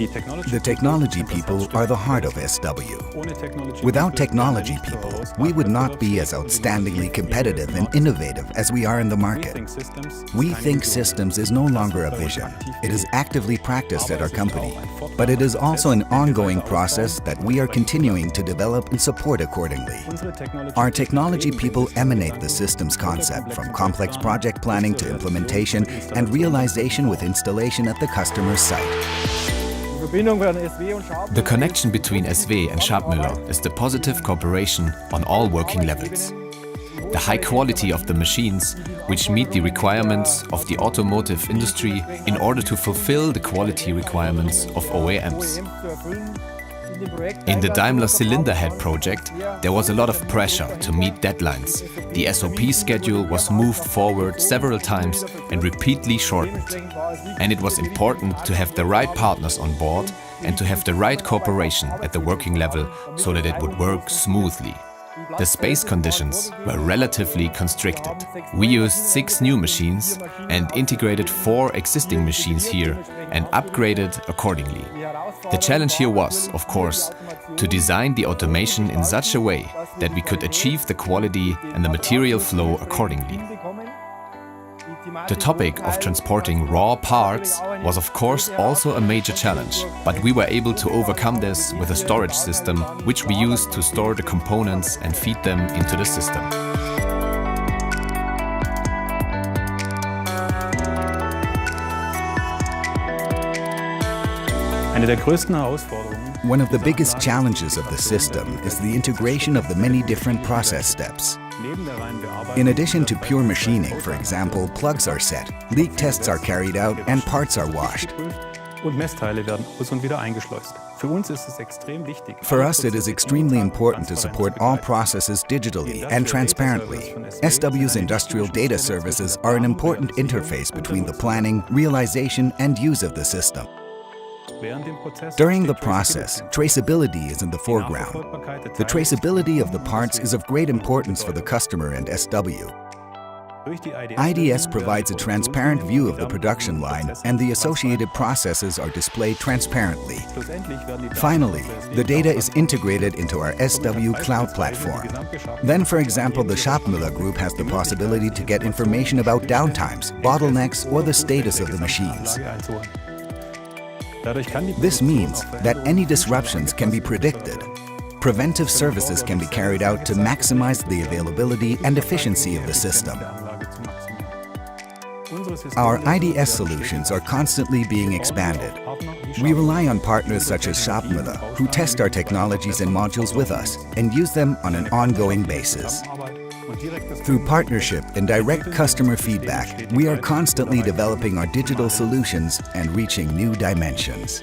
The technology people are the heart of SW. Without technology people, we would not be as outstandingly competitive and innovative as we are in the market. We think systems is no longer a vision. It is actively practiced at our company, but it is also an ongoing process that we are continuing to develop and support accordingly. Our technology people emanate the systems concept from complex project planning to implementation and realization with installation at the customer's site. The connection between SW and Schabmüller is the positive cooperation on all working levels. The high quality of the machines, which meet the requirements of the automotive industry in order to fulfill the quality requirements of OEMs. In the Daimler cylinder head project, there was a lot of pressure to meet deadlines. The SOP schedule was moved forward several times and repeatedly shortened. And it was important to have the right partners on board and to have the right cooperation at the working level so that it would work smoothly. The space conditions were relatively constricted. We used 6 new machines and integrated 4 existing machines here and upgraded accordingly. The challenge here was, of course, to design the automation in such a way that we could achieve the quality and the material flow accordingly. The topic of transporting raw parts was of course also a major challenge, but we were able to overcome this with a storage system which we used to store the components and feed them into the system. One of the biggest challenges of the system is the integration of the many different process steps. In addition to pure machining, for example, plugs are set, leak tests are carried out, and parts are washed. For us, it is extremely important to support all processes digitally and transparently. SW's industrial data services are an important interface between the planning, realization, and use of the system. During the process, traceability is in the foreground. The traceability of the parts is of great importance for the customer and SW. IDS provides a transparent view of the production line, and the associated processes are displayed transparently. Finally, the data is integrated into our SW cloud platform. Then, for example, the Schabmüller Group has the possibility to get information about downtimes, bottlenecks, or the status of the machines. This means that any disruptions can be predicted. Preventive services can be carried out to maximize the availability and efficiency of the system. Our IDS solutions are constantly being expanded. We rely on partners such as Schabmüller, who test our technologies and modules with us and use them on an ongoing basis. Through partnership and direct customer feedback, we are constantly developing our digital solutions and reaching new dimensions.